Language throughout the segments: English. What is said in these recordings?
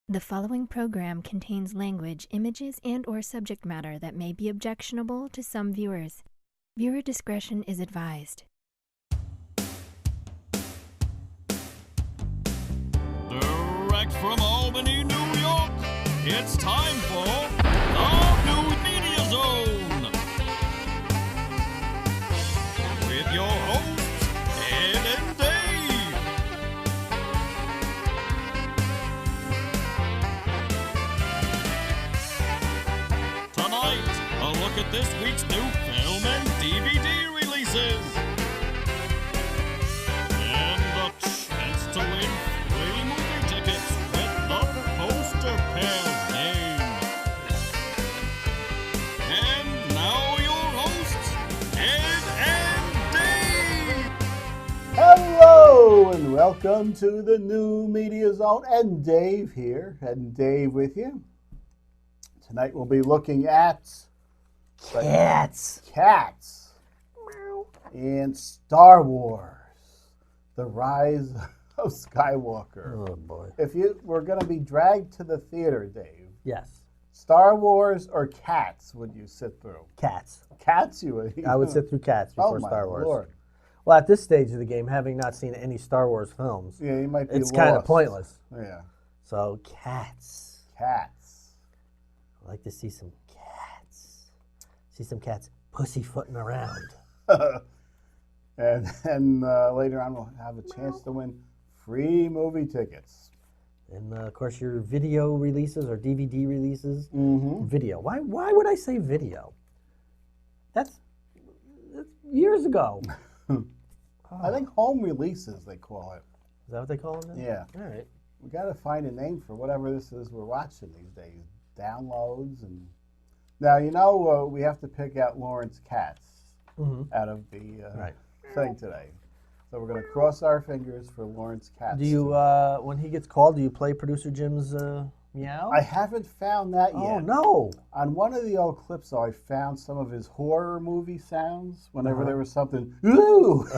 The following program contains language, images, and/or subject matter that may be objectionable to some viewers. Viewer discretion is advised. Direct from Albany, New York, it's time for the New Media Zone. With your hosts, Ed and Dave. Tonight, a look at this week's new film and DVD releases. And a chance to win free movie tickets with the poster pair game. And now your hosts, Ed and Dave. Hello and welcome to the New Media Zone. And Dave here, and Dave with you. Tonight we'll be looking at Cats. And Star Wars, The Rise of Skywalker. Oh boy. If you were going to be dragged to the theater, Dave, Yes. Star Wars or Cats would you sit through? Cats. Cats you would. I would sit through Cats before Oh my Star Wars. Lord. Well, at this stage of the game, having not seen any Star Wars films, Yeah, you might be it's kind of lost. pointless. Yeah. So Cats. Cats. I like to see some cats. See some cats pussyfooting around. And later on we'll have a chance to win free movie tickets. And of course, your video releases or DVD releases. Mm-hmm. Video. Why would I say video? That's years ago. I think home releases, they call it. Is that what they call them now? Yeah. All right. We got to find a name for whatever this is we're watching these days. Downloads and now we have to pick out Lawrence Katz out of the thing today. So we're going to cross our fingers for Lawrence Katz. Do you, when he gets called, do you play Producer Jim's meow? I haven't found that yet. Oh, no. On one of the old clips, though, I found some of his horror movie sounds. Whenever there was something, ooh,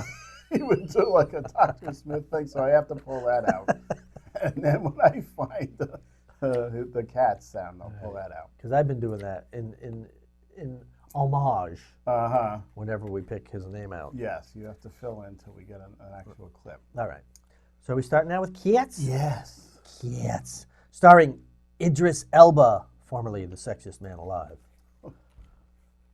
he would do like a Dr. Smith thing, so I have to pull that out. And then when I find the cat sound, I'll pull that out. Because I've been doing that in homage Uh-huh. whenever we pick his name out. Yes, you have to fill in until we get an actual clip. All right. So are we starting now with Cats? Yes. Cats. Starring Idris Elba, formerly the sexiest man alive.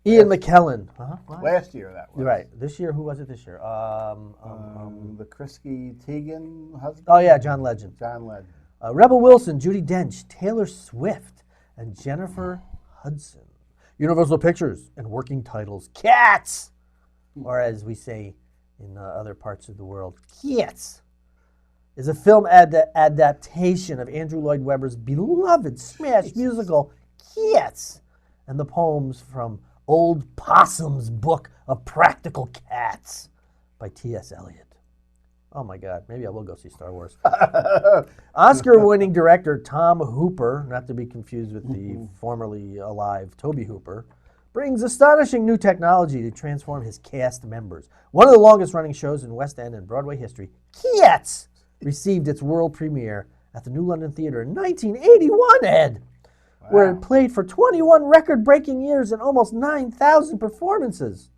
Ian McKellen. What? Last year that was. You're right. This year, who was it this year? The Chrissy Teigen husband? Oh, yeah, John Legend. John Legend. Rebel Wilson, Judi Dench, Taylor Swift, and Jennifer Hudson. Universal Pictures and working titles, Cats! Or as we say in other parts of the world, Cats! Is a film adaptation of Andrew Lloyd Webber's beloved smash musical, Cats! And the poems from Old Possum's Book of Practical Cats by T.S. Eliot. Oh my God, maybe I will go see Star Wars. Oscar-winning director Tom Hooper, not to be confused with the formerly alive Toby Hooper, brings astonishing new technology to transform his cast members. One of the longest-running shows in West End and Broadway history, Cats, received its world premiere at the New London Theatre in 1981, Ed, where it played for 21 record-breaking years and almost 9,000 performances.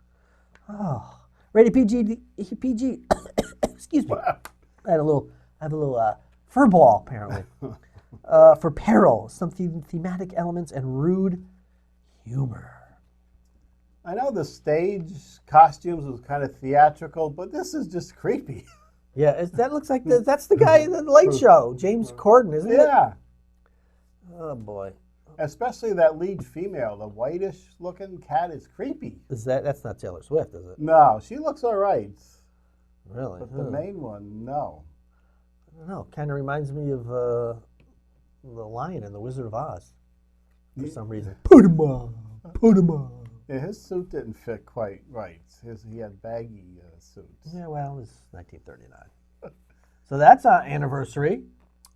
Oh. Rated PG, excuse me. I have a little fur ball, apparently. For peril, some thematic elements, and rude humor. I know the stage costumes was kind of theatrical, but this is just creepy. Yeah, that looks like that's the guy in the Late Show, James Corden, isn't it? Yeah. Oh boy. Especially that lead female, the whitish-looking cat is creepy. That's not Taylor Swift, is it? No, she looks all right. Really? But the main one, no. I don't know. Kind of reminds me of the Lion in The Wizard of Oz for some reason. Put him on. Put him on. Yeah, his suit didn't fit quite right. He had baggy suits. Yeah, well, it was 1939. So that's our anniversary.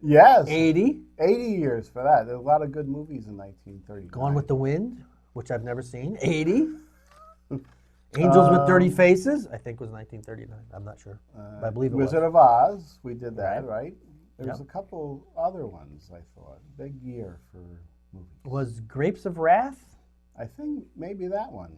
Yes. 80. 80 years for that. There's a lot of good movies in 1939. Gone with the Wind, which I've never seen. 80. Angels with Dirty Faces, I think was 1939. I'm not sure. But I believe it Wizard was. of Oz, we did that, right? There was a couple other ones, I thought. Big year for movies. Was Grapes of Wrath I think maybe that one,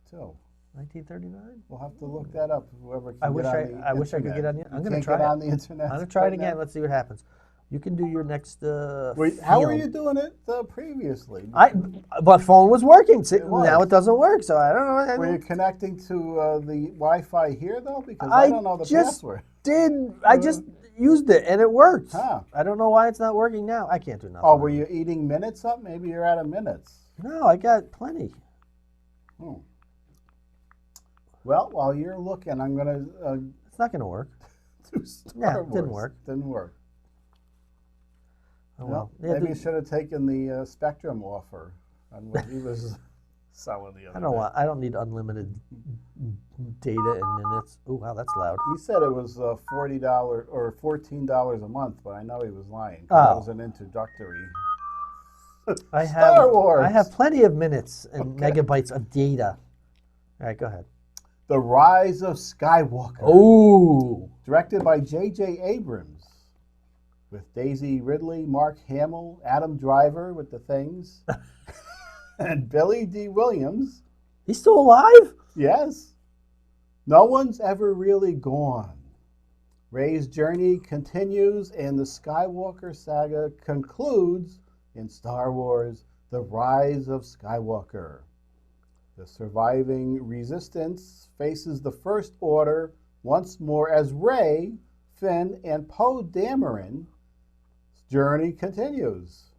too. 1939? We'll have to look that up. Whoever can I get wish on I the wish I could get on the. internet. I'm You going can't to try get it. on the internet. I'm going to try it right again. now? Let's see what happens. You can do your next. How were film. you doing it previously? My phone was working. See, was. Now it doesn't work, so I don't know. Were you connecting to the Wi-Fi here though? Because I don't know the password. I just used it and it worked. Huh. I don't know why it's not working now. I can't do nothing. Oh, were you eating minutes up? Maybe you're out of minutes. No, I got plenty. Hmm. Well, while you're looking, I'm gonna It's not going to work. do Star Wars. Didn't work. Didn't work. Oh, well. Maybe you should have taken the Spectrum offer on what he was selling the other day. I don't need unlimited data and minutes. Oh, wow, that's loud. He said it was $40 or $14 a month, but I know he was lying. 'Cause that was an introductory. Star Wars. I have plenty of minutes and megabytes of data. All right, go ahead. The Rise of Skywalker. Oh. Directed by J.J. Abrams. With Daisy Ridley, Mark Hamill, Adam Driver with the things, and Billy D. Williams. He's still alive? Yes. No one's ever really gone. Rey's journey continues, and the Skywalker saga concludes in Star Wars: The Rise of Skywalker. The surviving resistance faces the First Order once more as Rey, Finn, and Poe Dameron's journey continues.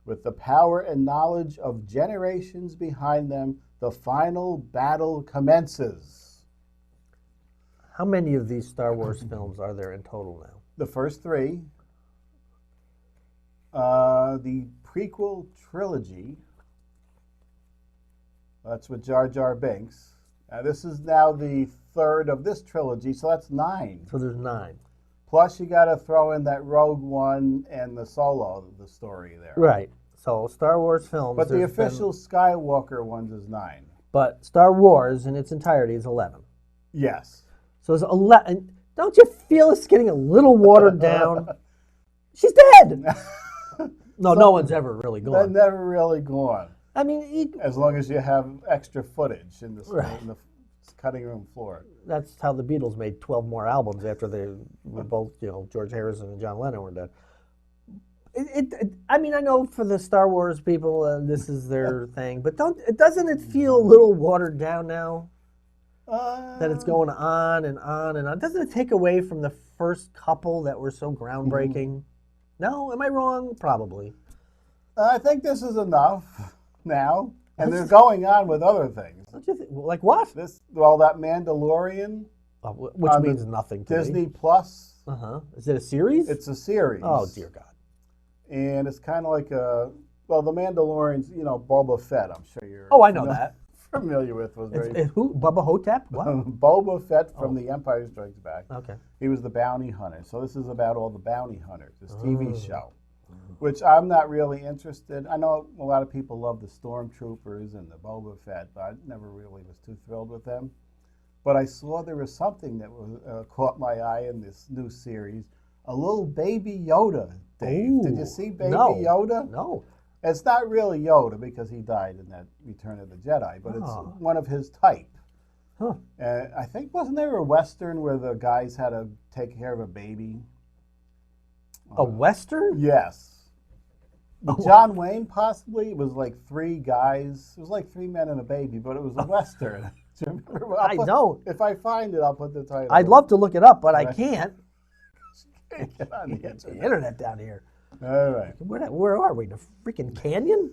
With the power and knowledge of generations behind them, the final battle commences. How many of these Star Wars films are there in total now? The first three. The prequel trilogy. That's with Jar Jar Binks. This is now the third of this trilogy, so that's 9. So there's 9. Plus, you got to throw in that Rogue One and the Solo, the story there. Right. So Star Wars films. But the official Skywalker ones is 9. But Star Wars in its entirety is 11. Yes. So it's 11. Don't you feel it's getting a little watered down? She's dead. No one's ever really They're gone. never really gone. I mean, As long as you have extra footage in the, Right. in the cutting room floor. that's how the Beatles made 12 more albums after they were both, George Harrison and John Lennon were dead. I mean, I know for the Star Wars people, this is their thing, but doesn't it feel a little watered down now? That it's going on and on and on. Doesn't it take away from the first couple that were so groundbreaking? No? Am I wrong? Probably. I think this is enough now. And they're going on with other things. Don't you like what? That Mandalorian. Which means nothing to Disney me. Plus. Is it a series? It's a series. Oh, dear God. And it's kind of like the Mandalorian's, Boba Fett, I'm sure you're Oh, I know that. familiar with. Who? Bubba Hotep? What? Boba Fett from The Empire Strikes Back. Okay. He was the bounty hunter. So this is about all the bounty hunters, this TV show, which I'm not really interested. I know a lot of people love the Stormtroopers and the Boba Fett, but I never really was too thrilled with them. But I saw there was something that caught my eye in this new series, a little baby Yoda. Dave. Ooh, Did you see Baby no, Yoda? No. It's not really Yoda because he died in that Return of the Jedi, but it's one of his type. Huh. I think, wasn't there a Western where the guys had to take care of a baby? A Western? Yes. John Wayne, possibly. It was like 3 guys. It was like 3 men and a baby, but it was a Western. Do you remember? I don't. If I find it, I'll put the title. I'd love to look it up, but I can't. Get on the The internet. internet down here. All right. Where are we? The freaking canyon?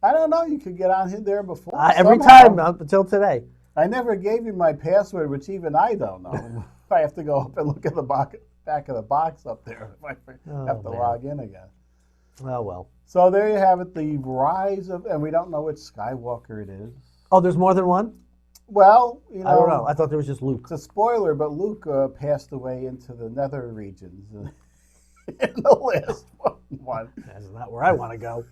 I don't know. You could get on there before. Every somehow. time until today. I never gave you my password, which even I don't know. I have to go up and look at the back of the box up there if I have to log in again. Oh, well. So there you have it, the rise of, and we don't know which Skywalker it is. Oh, there's more than one? Well, I don't know. I thought there was just Luke. It's a spoiler, but Luke passed away into the nether regions in the last one. That's not where I want to go.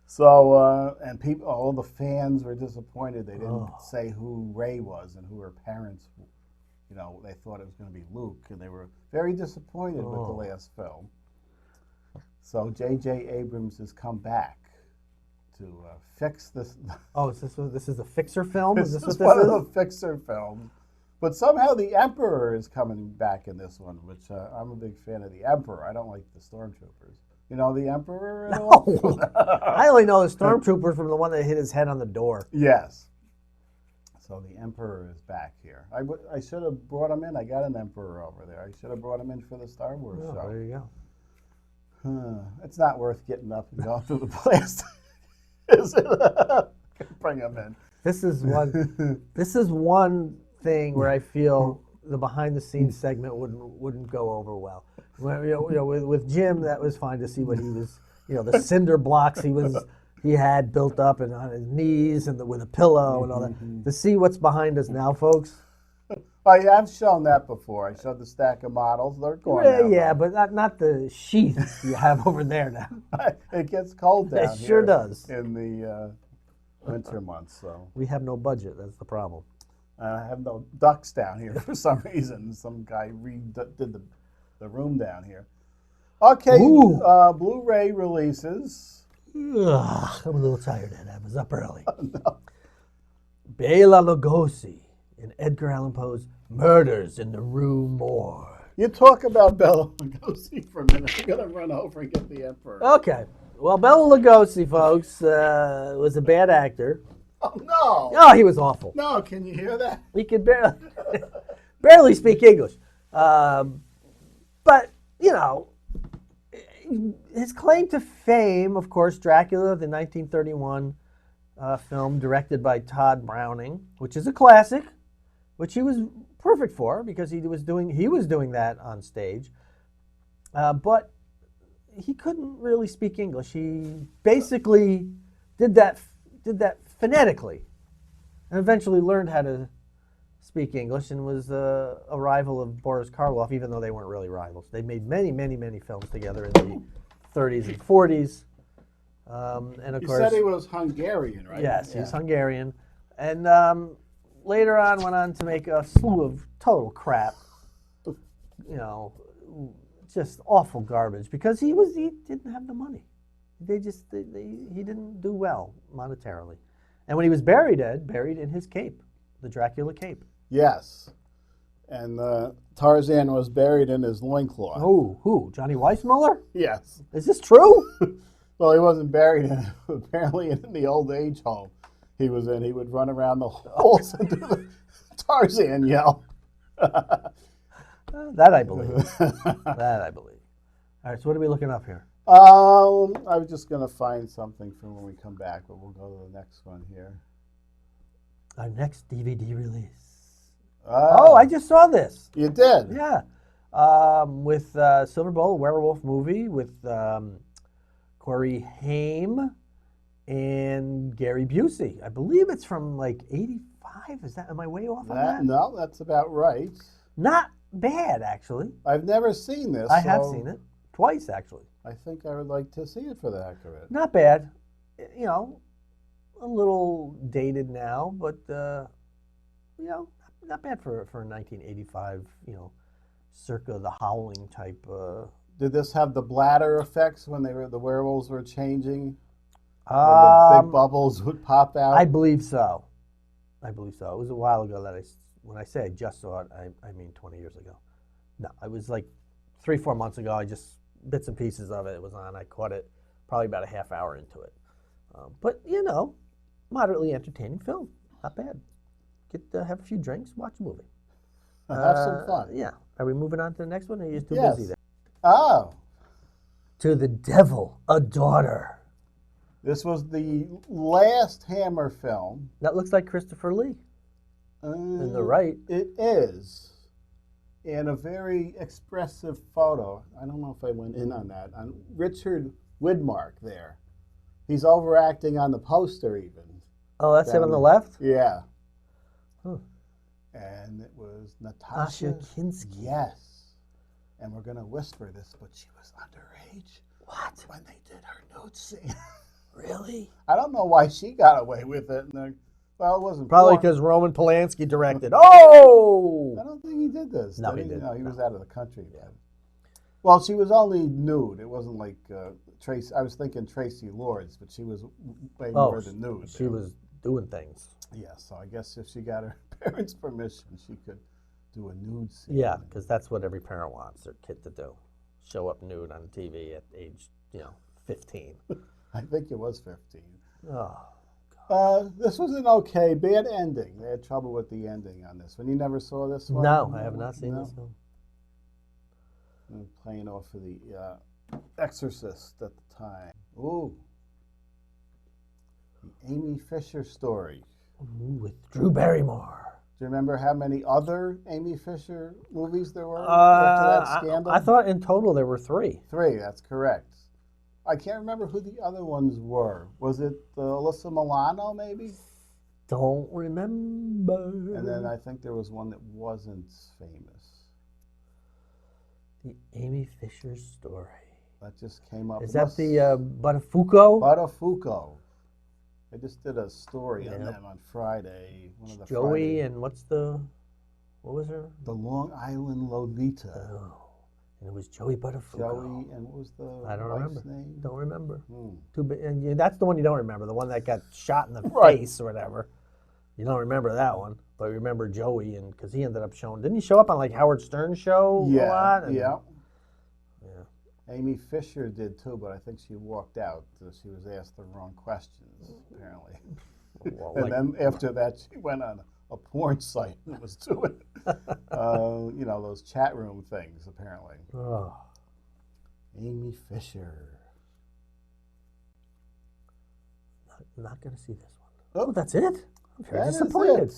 So, and people, all the fans were disappointed. They didn't say who Rey was and who her parents, they thought it was going to be Luke, and they were very disappointed with the last film. So J.J. Abrams has come back to fix this. Oh, this is a fixer film? Is this what one this of is? the fixer films. But somehow the Emperor is coming back in this one, which I'm a big fan of the Emperor. I don't like the Stormtroopers. You know the Emperor at all? No. I only know the Stormtrooper from the one that hit his head on the door. Yes. So the Emperor is back here. I should have brought him in. I got an Emperor over there. I should have brought him in for the Star Wars Oh, show. there you go. It's not worth getting up and going through the blast. Is it? Bring him in. This is one thing where I feel the behind the scenes segment wouldn't go over well. With Jim, that was fine to see what he was, the cinder blocks he had built up and on his knees and with a pillow and all that. To see what's behind us now, folks. I have shown that before. I showed the stack of models. They're going Yeah, but not the sheath you have over there now. It gets cold down It here. sure does. In the winter months. So We have no budget. That's the problem. I have no ducks down here for some reason. Some guy did the room down here. Okay, Blu Ray releases. Ugh, I'm a little tired, Ed. I was up early. No. Bela Lugosi in Edgar Allan Poe's Murders in the Rue Morgue. You talk about Bela Lugosi for a minute. I'm going to run over and get the Emperor. Okay. Well, Bela Lugosi, folks, was a bad actor. Oh, no. Oh, he was awful. No, can you hear that? He could barely speak English. But, his claim to fame, of course, Dracula, the 1931 film directed by Todd Browning, which is a classic, which he was perfect for because he was doing that on stage. But he couldn't really speak English. He basically did that phonetically, and eventually learned how to speak English and was a rival of Boris Karloff, even though they weren't really rivals. They made many, many, many films together in the 30s and 40s. And of course, you said he was Hungarian, right? Yes, he's Hungarian. And later on went on to make a slew of total crap, just awful garbage because he didn't have the money. He didn't do well monetarily. And when he was buried in his cape, the Dracula cape. Yes. And Tarzan was buried in his loincloth. Oh, who? Johnny Weissmuller? Yes. Is this true? Well, he wasn't buried in it. Apparently in the old age home he was in. He would run around the halls and do the Tarzan yell. That I believe. That I believe. All right, so what are we looking up here? I was just going to find something for when we come back, but we'll go to the next one here. Our next DVD release. I just saw this. You did? Yeah. With Silver Bowl, a werewolf movie with Corey Haim and Gary Busey. I believe it's from like 85. Am I way off on that? No, that's about right. Not bad, actually. I've never seen this. I have seen it. Twice, actually. I think I would like to see it for the heck of it. Not bad. A little dated now, but, not bad for 1985, circa the Howling type. Did this have the bladder effects when the werewolves were changing? The big bubbles would pop out? I believe so. It was a while ago that when I say I just saw it, I mean 20 years ago. No, it was like 3-4 months ago. Bits and pieces of it was on. I caught it probably about a half hour into it. But, moderately entertaining film. Not bad. Have a few drinks, watch a movie. Have some fun. Yeah. Are we moving on to the next one, or are you too busy there? Oh. To the Devil, a Daughter. This was the last Hammer film. That looks like Christopher Lee. In the right. It is. And a very expressive photo. I don't know if I went in on that. On Richard Widmark there. He's overacting on the poster even. Oh, that's him on the left? Yeah. Huh. And it was Natasha Kinski. Yes. And we're going to whisper this, but she was underage. What? When they did her nude scene. Really? I don't know why she got away with it. Well, it wasn't probably porn. because Roman Polanski directed. Oh! I don't think he did this. No, did he didn't. No, he was out of the country. Yeah. Well, she was only nude. It wasn't like Tracy. I was thinking Tracy Lords, but she was way more than nude. She was doing things. Yeah, so I guess if she got her parents' permission, she could do a nude scene. Yeah, because that's what every parent wants their kid to do. Show up nude on TV at age, 15. I think it was 15. Oh, This was an okay, bad ending. They had trouble with the ending on this one. You never saw this one? no, I have not seen this one. I'm playing off of the Exorcist at the time. Ooh. The Amy Fisher story. Ooh, with Drew Barrymore. Do you remember how many other Amy Fisher movies there were after that scandal? I thought in total there were 3. 3, that's correct. I can't remember who the other ones were. Was it Alyssa Milano, maybe? Don't remember. And then I think there was one that wasn't famous. The Amy Fisher story. That just came up. Is that the Buttafuoco? Buttafuoco. I just did a story on them on Friday. One of the Joey Friday. and what was her? The Long Island Lolita. Oh, and it was Joey Buttafuoco. Joey, and what was the I don't wife's remember. name? Don't remember. Hmm. And that's the one you don't remember, the one that got shot in the Right. face or whatever. You don't remember that one, but you remember Joey, and because he ended up didn't he show up on like Howard Stern show a lot? And, Yeah. Yeah. Amy Fisher did too, but I think she walked out. She was asked the wrong questions, apparently. Well, And then after that, she went on a porn site and was doing, those chat room things, apparently. Oh. Amy Fisher. Not going to see this one. Oh, that's it? I'm very That is disappointed. it.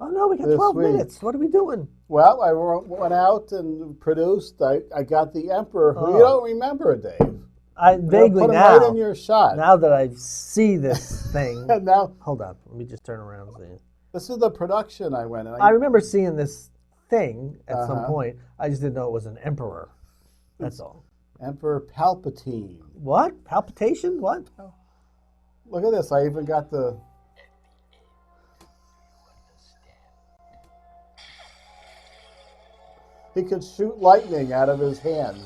Oh, no, we got This 12 week. minutes. What are we doing? Well, I went out and produced. I got the Emperor, who you don't remember, Dave. I vaguely put him now. right in your shot. Now that I see this thing. And now, Hold on. Let me just turn around and see it. this is the production I went in. I remember seeing this thing at some Uh-huh. point. I just didn't know it was an emperor. That's all. Emperor Palpatine. What? Palpitation? What? Look at this. I even got the... He could shoot lightning out of his hands.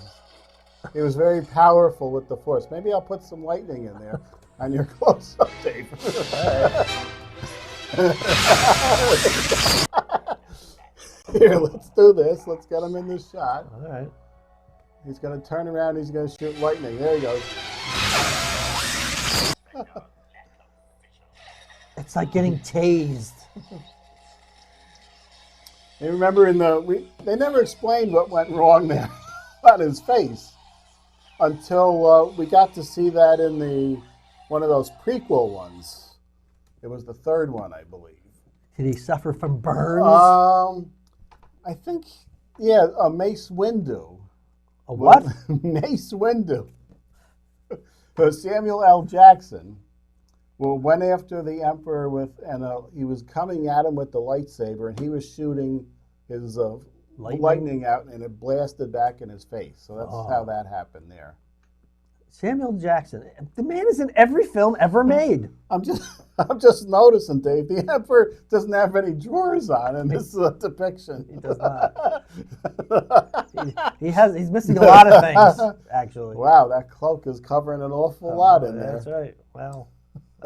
He was very powerful with the Force. Maybe I'll put some lightning in there on your close-up, Dave. Here, let's do this. Let's get him in the shot. All right. He's going to turn around. He's going to shoot lightning. There he goes. It's like getting tased. You remember they never explained what went wrong there on his face until we got to see that in one of those prequel ones. It was the third one, I believe. Did he suffer from burns? I think, yeah, a Mace Windu. A what? Mace Windu. Samuel L. Jackson went after the Emperor he was coming at him with the lightsaber, and he was shooting his lightning out, and it blasted back in his face. So that's how that happened there. Samuel Jackson. The man is in every film ever made. I'm just noticing, Dave. The Emperor doesn't have any drawers on in this depiction. He does not. He's missing a lot of things, actually. Wow, that cloak is covering an awful lot in there. That's right. Well,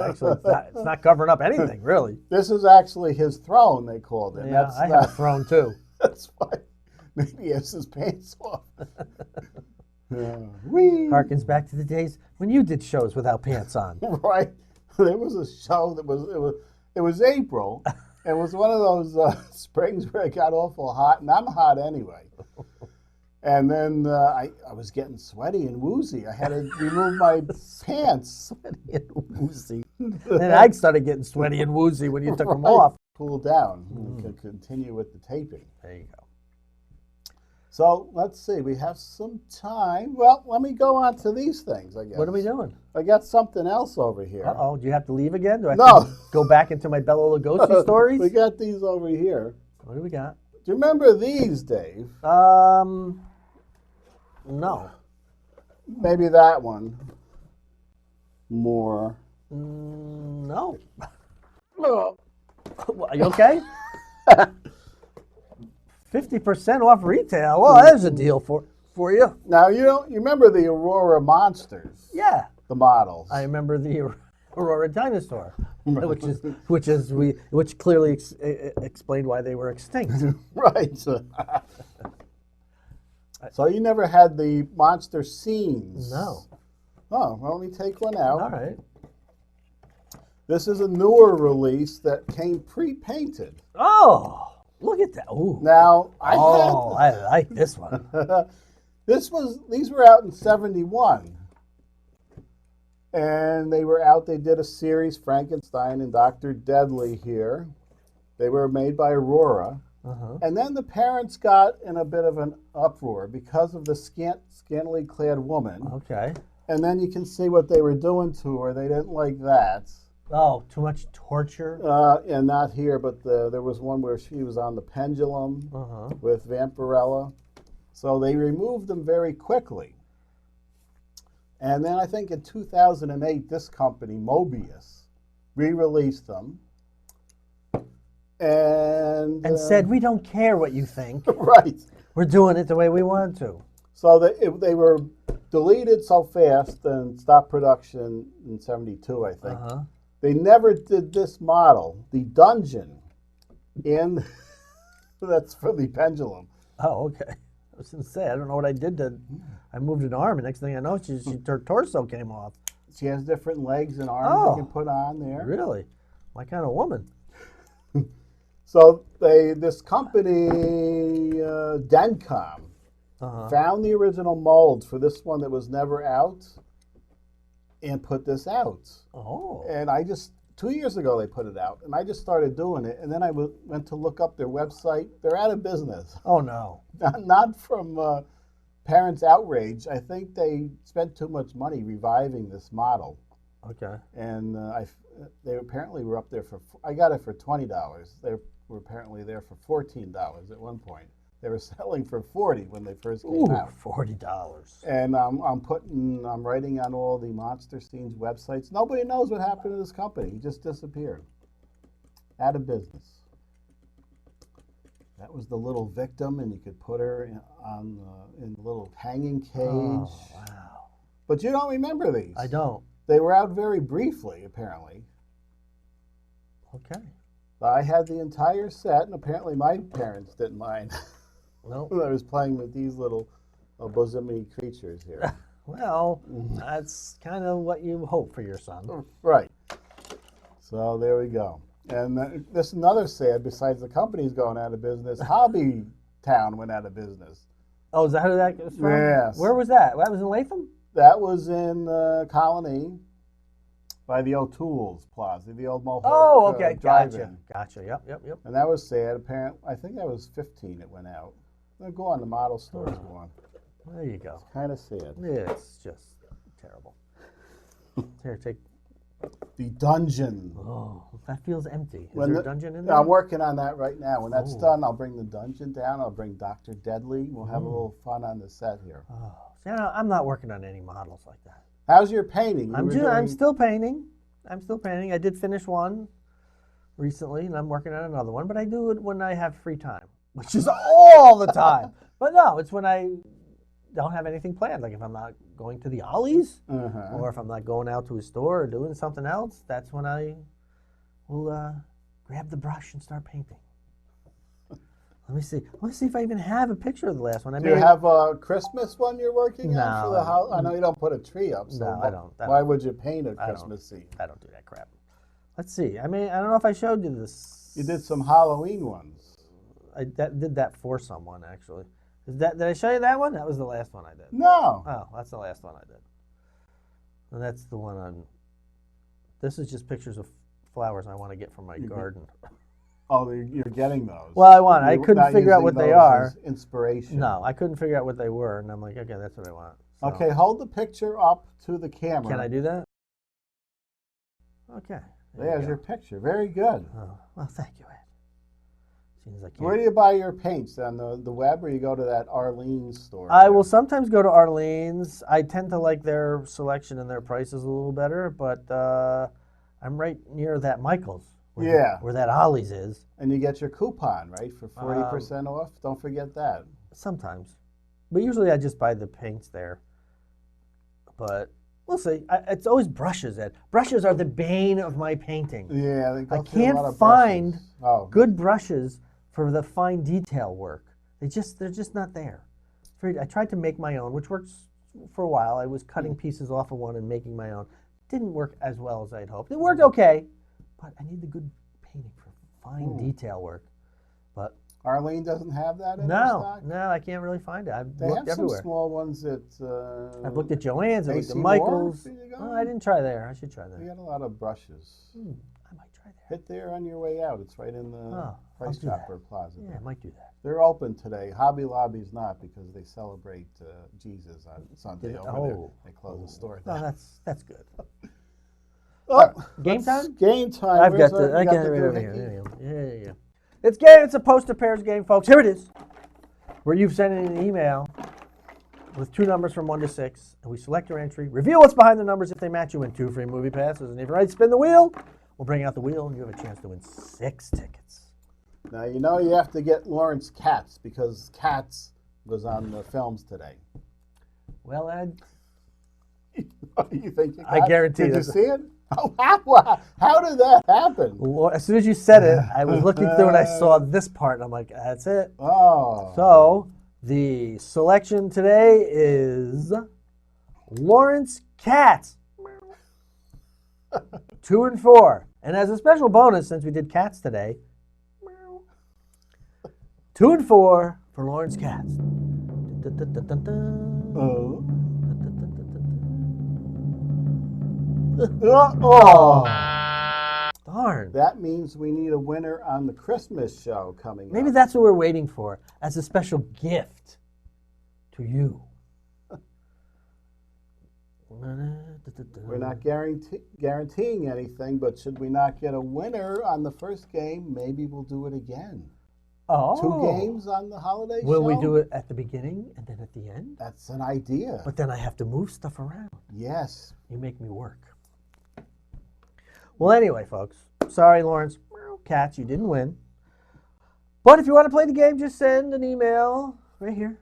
actually, it's not covering up anything, really. This is actually his throne, they called it. Yeah, I have a throne, too. That's why. Maybe he has his pants off. Whee! Harkens back to the days when you did shows without pants on. Right. There was a show it was April. It was one of those springs where it got awful hot, and I'm hot anyway. And then I was getting sweaty and woozy. I had to remove my pants. Sweaty and woozy. Then I started getting sweaty and woozy when you took them off. Cool down. We can continue with the taping. There you go. So let's see. We have some time. Well, let me go on to these things, I guess. What are we doing? I got something else over here. Uh-oh. Do you have to leave again? Do I have No. to go back into my Bela Lugosi stories? We got these over here. What do we got? Do you remember these, Dave? No. Maybe that one. More. No. Are you okay? 50% off retail. Well, there's a deal for for you. Now you remember the Aurora monsters? Yeah, The models. I remember the Aurora dinosaur, which clearly explained why they were extinct. Right. So you never had the monster scenes? No. Oh, well, let me take one out. All right. This is a newer release that came pre-painted. Oh, look at that. Ooh. Now, I like this one. These were out in 71. And they were out, they did a series, Frankenstein and Dr. Deadly here. They were made by Aurora. And then the parents got in a bit of an uproar because of the scantily clad woman. Okay. And then you can see what they were doing to her. They didn't like that. Oh, too much torture? And not here, but there was one where she was on the pendulum with Vampirella. So they removed them very quickly. And then I think in 2008, this company, Mobius, re-released them. And said, we don't care what you think. Right. We're doing it the way we want to. So they were deleted so fast and stopped production in 72, I think. They never did this model, the dungeon, in that's for the pendulum. Oh, okay. I was going to say, I don't know what I did I moved an arm, and next thing I know, her torso came off. She has different legs and arms you can put on there. Really? My kind of woman. So this company, Dencom, found the original molds for this one that was never out and put this out. Oh. And 2 years ago they put it out, and I just started doing it, and then I went to look up their website. They're out of business. Oh, no. Not from parents' outrage. I think they spent too much money reviving this model. Okay. And they apparently were up there I got it for $20. They were apparently there for $14 at one point. They were selling for $40 when they first came out. $40. And I'm writing on all the Monster Scenes websites. Nobody knows what happened to this company. He just disappeared. Out of business. That was the little victim, and you could put her in the little hanging cage. Oh, wow. But you don't remember these. I don't. They were out very briefly, apparently. Okay. I had the entire set, and apparently my parents didn't mind. Nope. I was playing with these little bosomy creatures here. Well, that's kind of what you hope for your son. Right. So there we go. And this another sad, besides the companies going out of business, Hobby Town went out of business. Oh, is that who that was from? Yes. Where was that? That was in Latham? That was in Colony by the O'Toole's Plaza, the old Mohawk okay. drive-in. Gotcha. Yep. And that was sad. Apparently, I think that was 15 it went out. Now go on, the model stores go on. There you go. It's kind of sad. It's just terrible. Here, take the dungeon. Oh, that feels empty. Is there a dungeon in there? I'm working on that right now. When that's done, I'll bring the dungeon down. I'll bring Dr. Deadly. We'll have a little fun on the set here. Oh, see, I'm not working on any models like that. How's your painting? I'm still painting. I did finish one recently, and I'm working on another one. But I do it when I have free time, which is all the time. But no, it's when I don't have anything planned. Like if I'm not going to the Ollie's, or if I'm not going out to a store or doing something else, that's when I will grab the brush and start painting. Let me see if I even have a picture of the last one. Do you have a Christmas one you're working on for the house? I know you don't put a tree up. So no, I don't. Why would you paint a Christmas scene? I don't do that crap. Let's see. I mean, I don't know if I showed you this. You did some Halloween ones. I did that for someone, actually. Did I show you that one? That was the last one I did. No. Oh, that's the last one I did. And that's the one on... This is just pictures of flowers I want to get from my garden. Oh, you're getting those. Well, I couldn't figure out what they are. Inspiration. No, I couldn't figure out what they were, and I'm like, okay, that's what I want. So. Okay, hold the picture up to the camera. Can I do that? Okay. There's your picture. Very good. Oh, well, thank you, Ed. Seems like where do you buy your paints? On the web, or you go to that Arlene's store? I will sometimes go to Arlene's. I tend to like their selection and their prices a little better, but I'm right near that Michael's. Where that Ollie's is. And you get your coupon, right, for 40% off? Don't forget that. Sometimes. But usually I just buy the paints there. But we'll see. It's always brushes, Ed. Brushes are the bane of my painting. Yeah, they go I through a lot can't of find brushes. Oh, good brushes for the fine detail work. They're just not there. I tried to make my own, which works for a while. I was cutting pieces off of one and making my own. Didn't work as well as I'd hoped. It worked okay, but I need the good painting for fine detail work. But Arlene doesn't have that in her no, stock? no, I can't really find it. I've They looked have everywhere. some small ones at... I've looked at Joann's, I looked AC at Moore, Michael's. did you go? Oh, I didn't try there. I should try They there. got a lot of brushes. I might try there. Hit there on your way out. It's right in the I'll Price do that. Chopper Plaza. Yeah, I might do that. They're open today. Hobby Lobby's not because they celebrate Jesus on Sunday over there. They close the store Oh, down. that's good. Oh, Game time? Game time. I've Where's got the. I you got got it the right over here. doohickey? There you go. Yeah. It's game. It's a poster pairs game, folks. Here it is. Where you've sent in an email with 2 numbers from 1 to 6, and we select your entry, reveal what's behind the numbers. If they match, you win 2 free movie passes, and if you're right, spin the wheel. We'll bring out the wheel, and you have a chance to win 6 tickets. Now, you know you have to get Lawrence Cats because Cats was on the films today. Well, Ed, You think you got I guarantee Did you that's- see it? Oh, how did that happen? as soon as you said it, I was looking through and I saw this part, and I'm like, that's it. Oh. So, the selection today is Lawrence Cats. 2 and 4. And as a special bonus, since we did cats today, 2 and 4 for Lawrence Cats. Oh. Oh. Darn. That means we need a winner on the Christmas show coming Maybe up. that's what we're waiting for as a special gift to you. We're not guaranteeing anything, but should we not get a winner on the first game, maybe we'll do it again. Oh. 2 games on the holiday show? Will we do it at the beginning and then at the end? That's an idea. But then I have to move stuff around. Yes. You make me work. Well, anyway, folks. Sorry, Lawrence. Cats, you didn't win. But if you want to play the game, just send an email right here.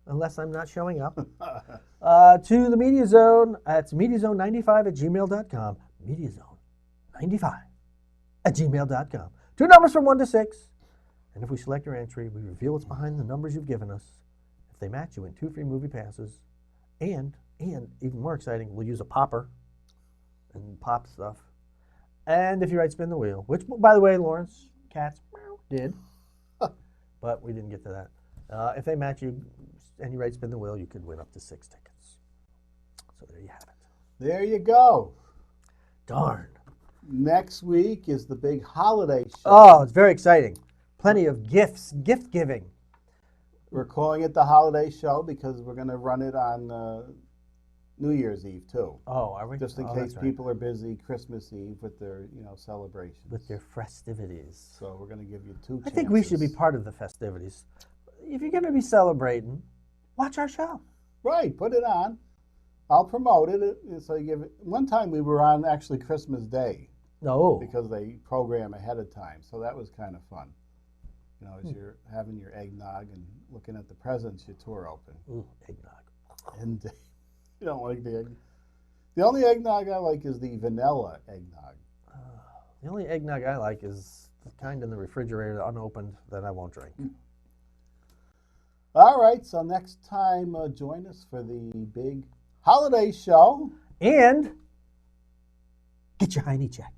Unless I'm not showing up. To the Media Zone. It's MediaZone95@gmail.com. MediaZone95@gmail.com. 2 numbers from 1 to 6. And if we select your entry, we reveal what's behind the numbers you've given us. If they match, you win 2 free movie passes. And even more exciting, we'll use a popper and pop stuff. And if you right, spin the wheel. Which, by the way, Lawrence Cats did. But we didn't get to that. If they match you and you right, spin the wheel, you could win up to 6 tickets. So there you have it. There you go. Darn. Next week is the big holiday show. Oh, it's very exciting. Plenty of gifts, gift giving. We're calling it the holiday show because we're going to run it on New Year's Eve too. Oh, are we? Just in Oh, case that's right. people are busy Christmas Eve with their, celebrations. With their festivities. So we're going to give you 2 chances. I think we should be part of the festivities. If you're going to be celebrating, watch our show. Right, put it on. I'll promote it. So you give it. One time we were on actually Christmas Day No. because they program ahead of time. So that was kind of fun. As you're having your eggnog and looking at the presents you tore open. Ooh, eggnog. And you don't like the egg. The only eggnog I like is the vanilla eggnog. The only eggnog I like is the kind in the refrigerator unopened that I won't drink. All right, so next time join us for the big holiday show. And get your hiney checked.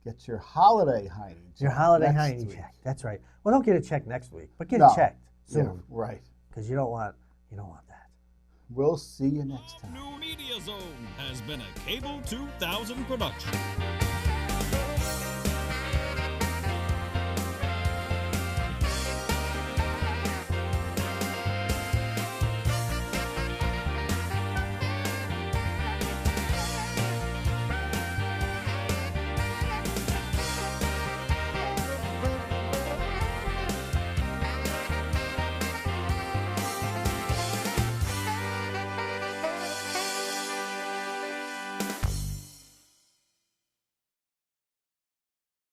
Get your holiday hiney checked. Your holiday next hiney week. check. That's right. Well, don't get it checked next week, but get No. it checked Yeah, soon right. because you don't want that. We'll see you next time. New Media Zone has been a Cable 2000 production.